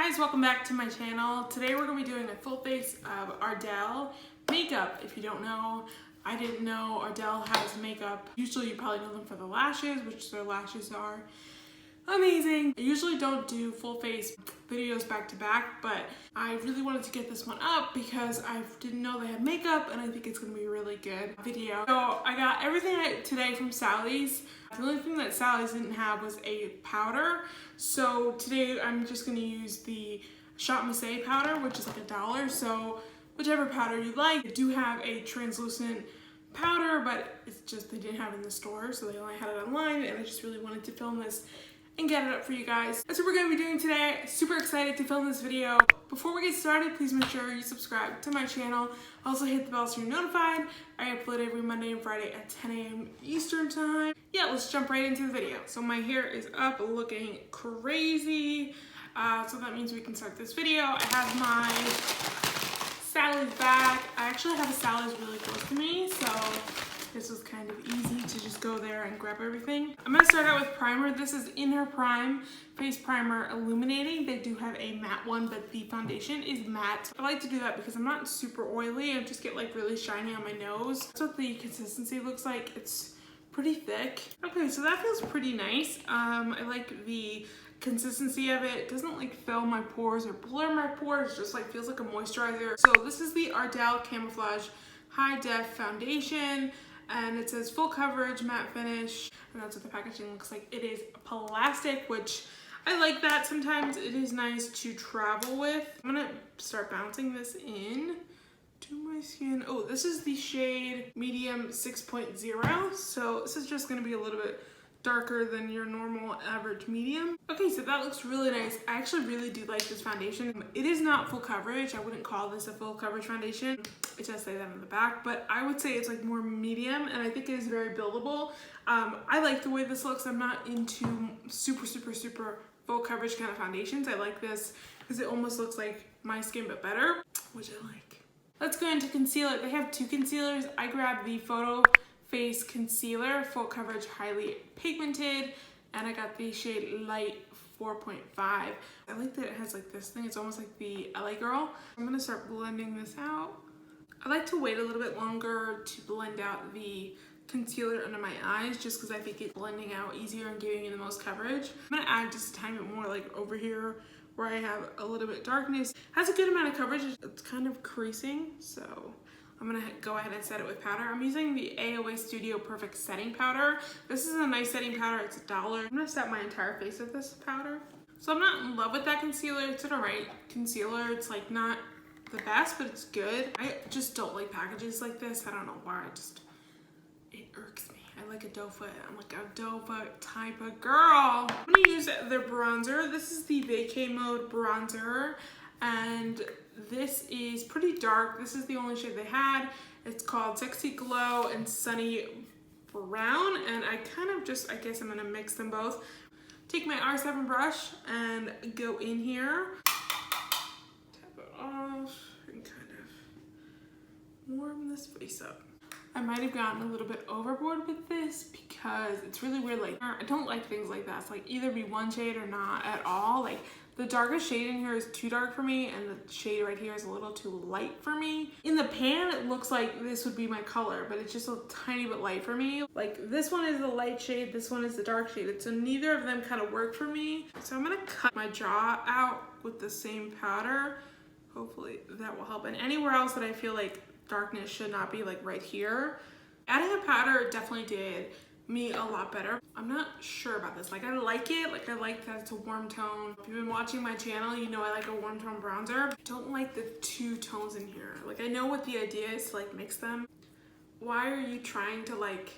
guys, welcome back to my channel. Today we're going to be doing a full face of Ardell Makeup. If you don't know, I didn't know Ardell has makeup. Usually you probably know them for the lashes, which their lashes are amazing. I usually don't do full face videos back to back, but I really wanted to get this one up because I didn't know they had makeup and I think it's going to be a really good video. So I got everything today from Sally's. The only thing that Sally's didn't have was a powder. So today I'm just going to use the Shot Mascara powder, which is like $1. So whichever powder you like. They do have a translucent powder, but it's just they didn't have it in the store, so they only had it online, and I just really wanted to film this and get it up for you guys. That's what we're going to be doing today. Super excited to film this video. Before we get started, please make sure you subscribe to my channel. Also hit the bell so you're notified. I upload every Monday and Friday at 10 a.m. Eastern time. Yeah, let's jump right into the video. So my hair is up looking crazy. So that means we can start this video. I have my Sally's bag. I actually have a Sally's really close to me, so this was kind of easy to just go there and grab everything. I'm gonna start out with primer. This is In Her Prime Face Primer Illuminating. They do have a matte one, but the foundation is matte. I like to do that because I'm not super oily. I just get like really shiny on my nose. That's what the consistency looks like. It's pretty thick. Okay, so that feels pretty nice. I like the consistency of it. It doesn't like fill my pores or blur my pores, just like feels like a moisturizer. So this is the Ardell Camouflage High Def Foundation, and it says full coverage matte finish, and that's what the packaging looks like. It is plastic, which I like that. Sometimes it is nice to travel with. I'm gonna start bouncing this in to my skin. Oh, this is the shade Medium 6.0, so this is just gonna be a little bit darker than your normal average medium. Okay, so that looks really nice. I actually really do like this foundation. It is not full coverage. I wouldn't call this a full coverage foundation. It does say that on the back, but I would say it's like more medium, and I think it is very buildable. I like the way this looks. I'm not into super full coverage kind of foundations. I like this because it almost looks like my skin but better, which I like. Let's go into concealer. They have two concealers. I grabbed the Photo Face Concealer, full coverage, highly pigmented, and I got the shade Light 4.5. I like that it has like this thing. It's almost like the LA Girl. I'm gonna start blending this out. I like to wait a little bit longer to blend out the concealer under my eyes, just because I think it's blending out easier and giving you the most coverage. I'm gonna add just a tiny bit more like over here where I have a little bit of darkness. It has a good amount of coverage. It's kind of creasing, so I'm gonna go ahead and set it with powder. I'm using the AOA Studio Perfect Setting Powder. This is a nice setting powder, it's $1. I'm gonna set my entire face with this powder. So I'm not in love with that concealer. It's an alright concealer. It's like not the best, but it's good. I just don't like packages like this. I don't know why, it irks me. I like a doe foot. I'm like a doe foot type of girl. I'm gonna use their bronzer. This is the Vacay Mode bronzer, and this is pretty dark. This is the only shade they had. It's called Sexy Glow and Sunny Brown, and I kind of just, I guess I'm gonna mix them both. Take my R7 brush and go in here, tap it off, and kind of warm this face up. I might have gotten a little bit overboard with this because it's really weird. Like, I don't like things like that. It's like either be one shade or not at all. Like, the darkest shade in here is too dark for me, and the shade right here is a little too light for me. In the pan, it looks like this would be my color, but it's just a tiny bit light for me. Like, this one is the light shade, this one is the dark shade. So neither of them kind of work for me. So I'm gonna cut my jaw out with the same powder. Hopefully that will help. And anywhere else that I feel like darkness should not be, like right here. Adding a powder definitely did me a lot better. I'm not sure about this. Like, I like it. Like, I like that it's a warm tone. If you've been watching my channel, you know I like a warm tone bronzer. I don't like the two tones in here. Like, I know what the idea is to like mix them. Why are you trying to like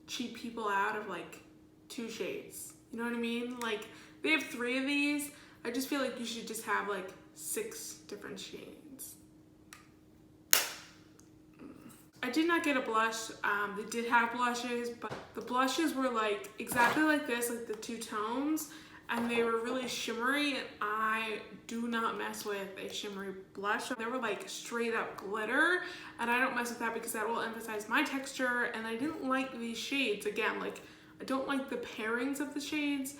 cheat people out of like two shades? You know what I mean? Like, they have 3 of these. I just feel like you should just have like 6 different shades. I did not get a blush. They did have blushes, but the blushes were like exactly like this, like the 2 tones, and they were really shimmery, and I do not mess with a shimmery blush. They were like straight up glitter, and I don't mess with that because that will emphasize my texture, and I didn't like these shades. Again, like, I don't like the pairings of the shades.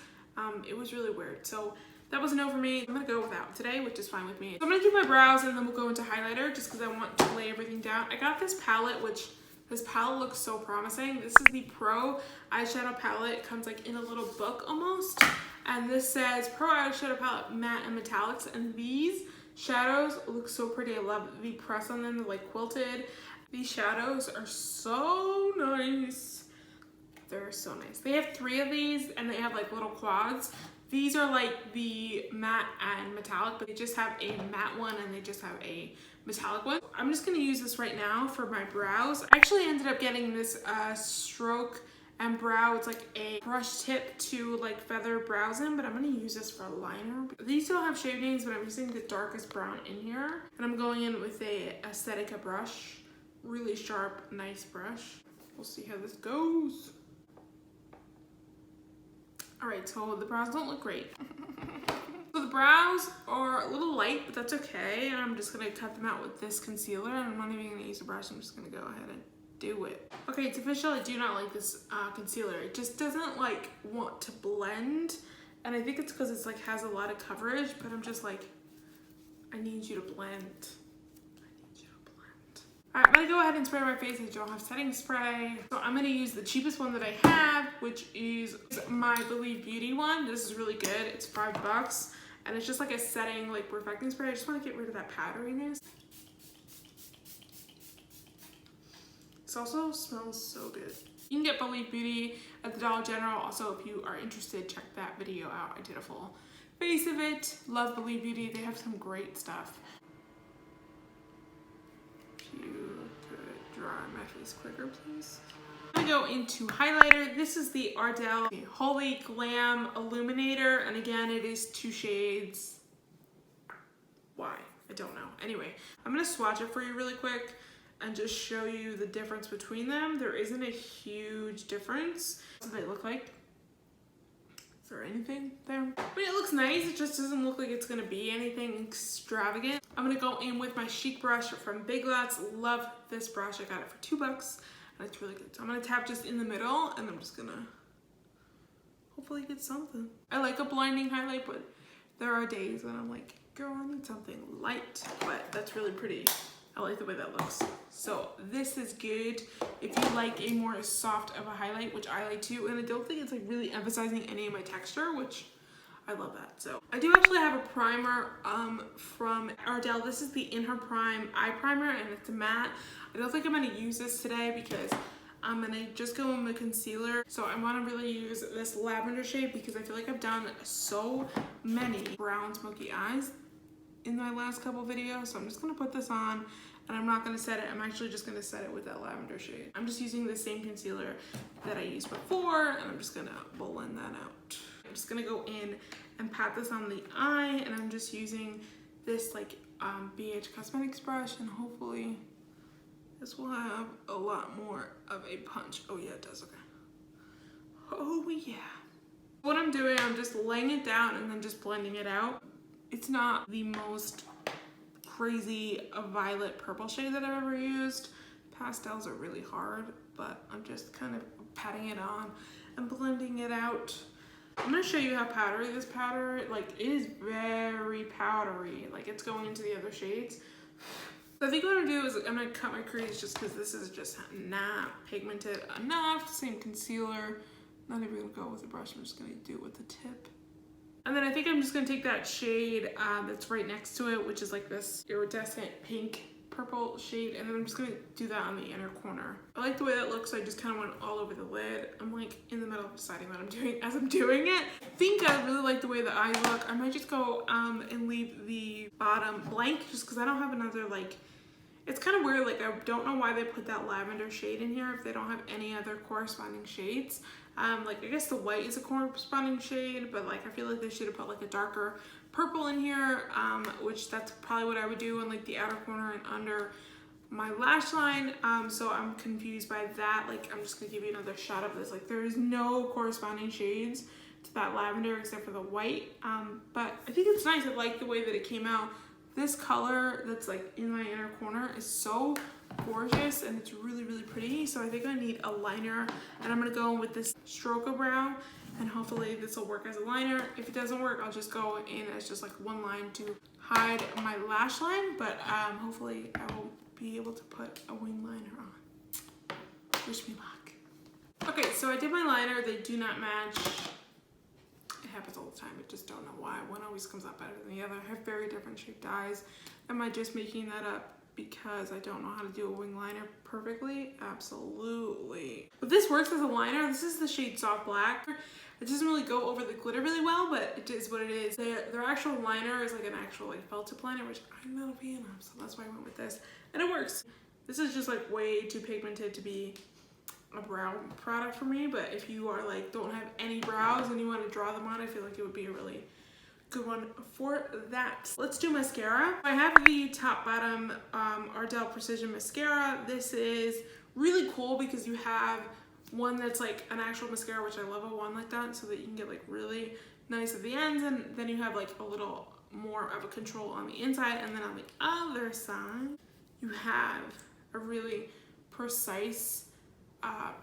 It was really weird. So that was a no for me. I'm gonna go without today, which is fine with me. So I'm gonna do my brows and then we'll go into highlighter just because I want to lay everything down. I got this palette, which this palette looks so promising. This is the Pro eyeshadow palette. It comes like in a little book almost. And this says Pro eyeshadow palette, matte and metallics. And these shadows look so pretty. I love the press on them. They're like quilted. These shadows are so nice. They're so nice. They have 3 of these and they have like little quads. These are like the matte and metallic, but they just have a matte one and they just have a metallic one. I'm just gonna use this right now for my brows. I actually ended up getting this stroke and brow. It's like a brush tip to like feather brows in, but I'm gonna use this for a liner. These don't have shade names, but I'm using the darkest brown in here. And I'm going in with a Aesthetica brush. Really sharp, nice brush. We'll see how this goes. All right, so the brows don't look great. So the brows are a little light, but that's okay. And I'm just gonna cut them out with this concealer. And I'm not even gonna use a brush. I'm just gonna go ahead and do it. Okay, it's official. I do not like this concealer. It just doesn't like want to blend. And I think it's because it's like has a lot of coverage, but I'm just like, I need you to blend. Alright, I'm gonna go ahead and spray my face. I don't have setting spray. So I'm gonna use the cheapest one that I have, which is my Believe Beauty one. This is really good. It's $5 and it's just like a setting, like perfecting spray. I just wanna get rid of that powderiness. This also smells so good. You can get Believe Beauty at the Dollar General. Also, if you are interested, check that video out. I did a full face of it. Love Believe Beauty. They have some great stuff. Dry my face quicker, please. I'm gonna go into highlighter. This is the Ardell Hollyglam Illuminator, and again, it is 2 shades. Why? I don't know. Anyway, I'm gonna swatch it for you really quick and just show you the difference between them. There isn't a huge difference. What do they look like? Is there anything there? I mean, it looks nice. It just doesn't look like it's gonna be anything extravagant. I'm gonna go in with my Chic brush from Big Lots. Love this brush. I got it for $2 and it's really good. So I'm gonna tap just in the middle and I'm just gonna hopefully get something. I like a blinding highlight, but there are days when I'm like, girl, I need something light, but that's really pretty. I like the way that looks. So this is good if you like a more soft of a highlight, which I like too. And I don't think it's like really emphasizing any of my texture, which I love that. So I do actually have a primer from Ardell. This is the In Her Prime eye primer and it's a matte. I don't think I'm gonna use this today because I'm gonna just go in with concealer. So I wanna really use this lavender shade because I feel like I've done so many brown smoky eyes in my last couple videos. So I'm just gonna put this on and I'm not gonna set it. I'm actually just gonna set it with that lavender shade. I'm just using the same concealer that I used before and I'm just gonna blend that out. I'm just gonna go in and pat this on the eye and I'm just using this like BH Cosmetics brush and hopefully this will have a lot more of a punch. Oh yeah, it does, okay. Oh yeah. What I'm doing, I'm just laying it down and then just blending it out. It's not the most crazy violet purple shade that I've ever used. Pastels are really hard, but I'm just kind of patting it on and blending it out. I'm gonna show you how powdery this powder, like it is very powdery. Like it's going into the other shades. So I think what I'm gonna do is I'm gonna cut my crease just because this is just not pigmented enough. Same concealer. Not even gonna go with the brush, I'm just gonna do it with the tip. And then I think I'm just gonna take that shade that's right next to it, which is like this iridescent pink purple shade, and then I'm just gonna do that on the inner corner. I like the way that looks, so I just kind of went all over the lid. I'm like in the middle of deciding what I'm doing as I'm doing it. I think I really like the way the eyes look. I might just go and leave the bottom blank just because I don't have another like, it's kind of weird, like I don't know why they put that lavender shade in here if they don't have any other corresponding shades. Like I guess the white is a corresponding shade, but like I feel like they should have put like a darker purple in here, which that's probably what I would do in like the outer corner and under my lash line. So I'm confused by that. Like I'm just gonna give you another shot of this. Like there is no corresponding shades to that lavender except for the white. But I think it's nice. I like the way that it came out. This color that's like in my inner corner is so gorgeous and it's really, really pretty. So I think I need a liner, and I'm gonna go in with this Stroke Brow, and hopefully this will work as a liner. If it doesn't work, I'll just go in as just like one line to hide my lash line, but hopefully I will be able to put a wing liner on. Wish me luck. Okay, so I did my liner. They do not match. It happens all the time. I just don't know why. One always comes out better than the other. I have very different shaped eyes. Am I just making that up because I don't know how to do a wing liner perfectly? Absolutely. But this works as a liner. This is the shade Soft Black. It doesn't really go over the glitter really well, but it is what it is. Their actual liner is like an actual like felt tip liner, which I'm not a fan of, so that's why I went with this. And it works. This is just like way too pigmented to be a brow product for me, but if you are like don't have any brows and you want to draw them on, I feel like it would be a really good one for that. Let's do mascara. I have the Top Bottom Ardell Precision Mascara. This is really cool because you have one that's like an actual mascara, which I love a one like that, so that you can get like really nice at the ends, and then you have like a little more of a control on the inside, and then on the other side you have a really precise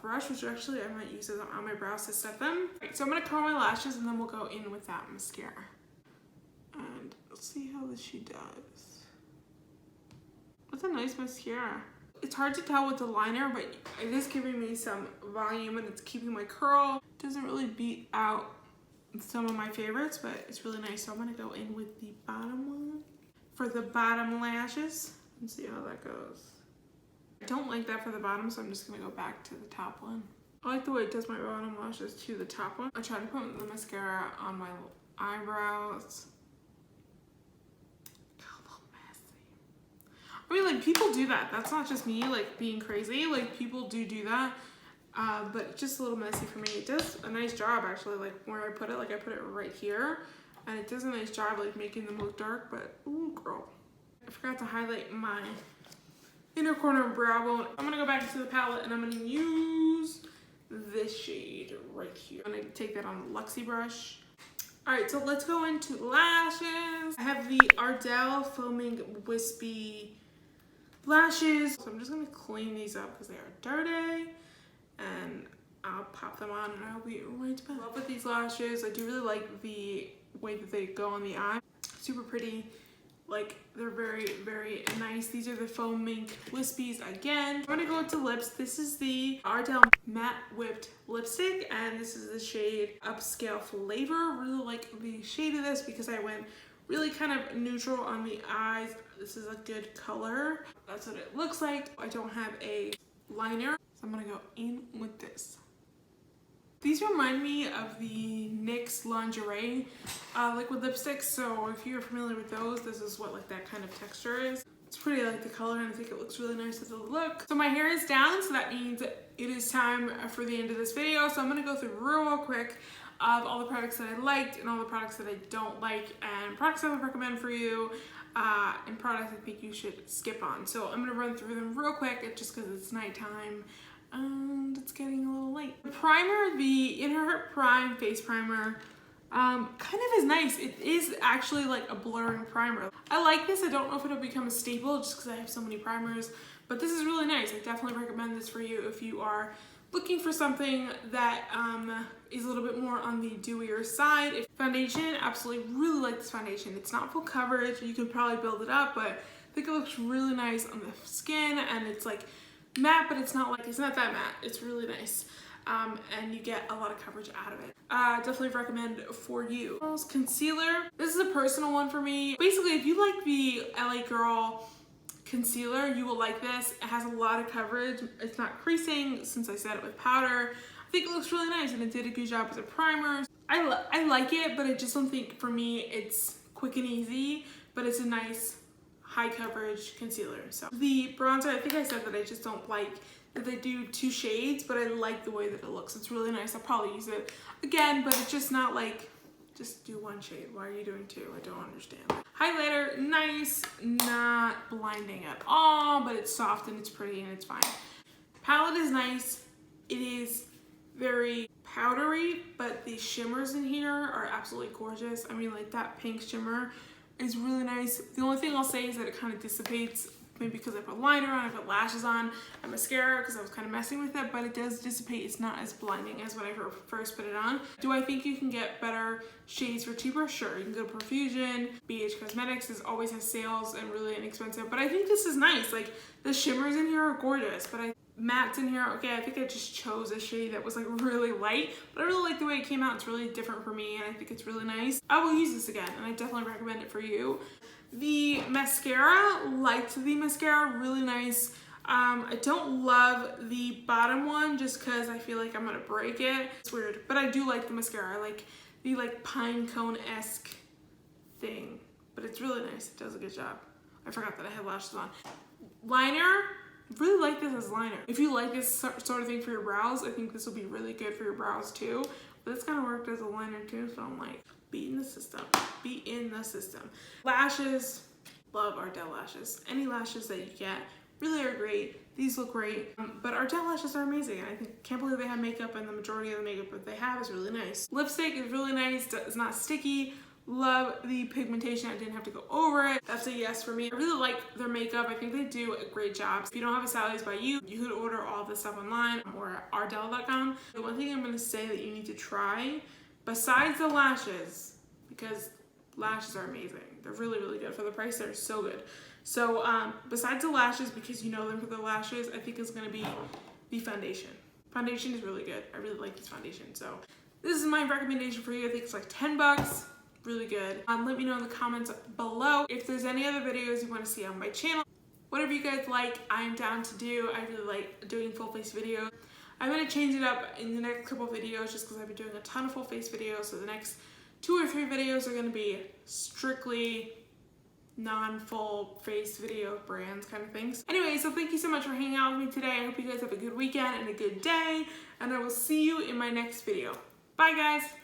brush, which actually I might use it on my brows to set them. Right, so I'm gonna curl my lashes and then we'll go in with that mascara. And let's see how this she does. That's a nice mascara. It's hard to tell with the liner, but it is giving me some volume and it's keeping my curl. It doesn't really beat out some of my favorites, but it's really nice. So I'm gonna go in with the bottom one for the bottom lashes and see how that goes. I don't like that for the bottom, so I'm just gonna go back to the top one. I like the way it does my bottom lashes to the top one. I tried to put the mascara on my eyebrows. A little messy. I mean, like, people do that. That's not just me, like, being crazy. Like, people do that. But it's just a little messy for me. It does a nice job, actually, like, where I put it. Like, I put it right here. And it does a nice job, like, making them look dark. But, ooh, girl. I forgot to highlight my inner corner brow bone. I'm gonna go back into the palette and I'm gonna use this shade right here. I'm gonna take that on the Luxie brush. All right, so let's go into lashes. I have the Ardell Foaming Wispy lashes. So I'm just gonna clean these up because they are dirty, and I'll pop them on and I'll be right back. I love with these lashes. I do really like the way that they go on the eye. Super pretty. Like, they're very, very nice. These are the Faux Mink Wispies again. I'm gonna go into lips. This is the Ardell Matte Whipped Lipstick, and this is the shade Upscale Flavor. Really like the shade of this because I went really kind of neutral on the eyes. This is a good color. That's what it looks like. I don't have a liner, so I'm gonna go in with this. These remind me of the NYX Lingerie liquid lipsticks, so if you're familiar with those, this is what like that kind of texture is. It's pretty, I like the color, and I think it looks really nice with the look. So my hair is down, so that means it is time for the end of this video. So I'm gonna go through real quick of all the products that I liked and all the products that I don't like, and products I would recommend for you, and products I think you should skip on. So I'm gonna run through them real quick just because it's nighttime. And it's getting a little late. The primer, the In Her Prime face primer, kind of is nice. It is actually like a blurring primer. I like this. I don't know if it'll become a staple just because I have so many primers, but this is really nice. I definitely recommend this for you if you are looking for something that is a little bit more on the dewier side. Foundation, absolutely really like this foundation. It's not full coverage. You can probably build it up, but I think it looks really nice on the skin, and it's like matte, but it's not that matte. It's really nice, and you get a lot of coverage out of it. Definitely recommend for you. Concealer. This is a personal one for me. Basically, if you like the LA Girl concealer, you will like this. It has a lot of coverage. It's not creasing since I set it with powder. I think it looks really nice, and it did a good job as a primer. I like it, but I just don't think for me it's quick and easy, but it's a nice high coverage concealer. So the bronzer, I think I said that I just don't like that they do 2 shades, but I like the way that it looks. It's really nice. I'll probably use it again, but it's just not like, just do 1 shade. Why are you doing 2? I don't understand. Highlighter, nice, not blinding at all, but it's soft and it's pretty and it's fine. Palette is nice. It is very powdery, but the shimmers in here are absolutely gorgeous. I mean, like that pink shimmer is really nice. The only thing I'll say is that it kind of dissipates, maybe because I put liner on, I put lashes on, and mascara because I was kind of messing with it, but it does dissipate. It's not as blinding as when I first put it on. Do I think you can get better shades for cheaper? Sure, you can go to Profusion. BH Cosmetics always has sales and really inexpensive, but I think this is nice. Like, the shimmers in here are gorgeous, but mattes in here, okay, I think I just chose a shade that was like really light, but I really like the way it came out. It's really different for me, and I think it's really nice. I will use this again, and I definitely recommend it for you. The mascara, liked the mascara, really nice. I don't love the bottom one just because I feel like I'm gonna break it. It's weird, but I do like the mascara. I like the pine cone-esque thing, but it's really nice. It does a good job. I forgot that I had lashes on. Liner, really like this as liner. If you like this sort of thing for your brows, I think this will be really good for your brows too. But it's kind of worked as a liner too, so I'm like, be in the system. Be in the system. Lashes, love Ardell lashes. Any lashes that you get really are great. These look great, but Ardell lashes are amazing. I can't believe they have makeup, and the majority of the makeup that they have is really nice. Lipstick is really nice. It's not sticky. Love the pigmentation. I didn't have to go over it. That's a yes for me. I really like their makeup. I think they do a great job. If you don't have a Sally's by You, you could order all this stuff online or at ardell.com. The one thing I'm going to say that you need to try, besides the lashes, because lashes are amazing. They're really, really good. For the price, they're so good. So besides the lashes, because you know them for the lashes, I think it's going to be the foundation. Foundation is really good. I really like this foundation. So this is my recommendation for you. I think it's like 10 bucks. Really good. Let me know in the comments below if there's any other videos you want to see on my channel. Whatever you guys like, I am down to do. I really like doing full face videos. I'm going to change it up in the next couple videos just because I've been doing a ton of full face videos. So the next 2 or 3 videos are going to be strictly non-full face video brands kind of things. Anyway, so thank you so much for hanging out with me today. I hope you guys have a good weekend and a good day, and I will see you in my next video. Bye guys!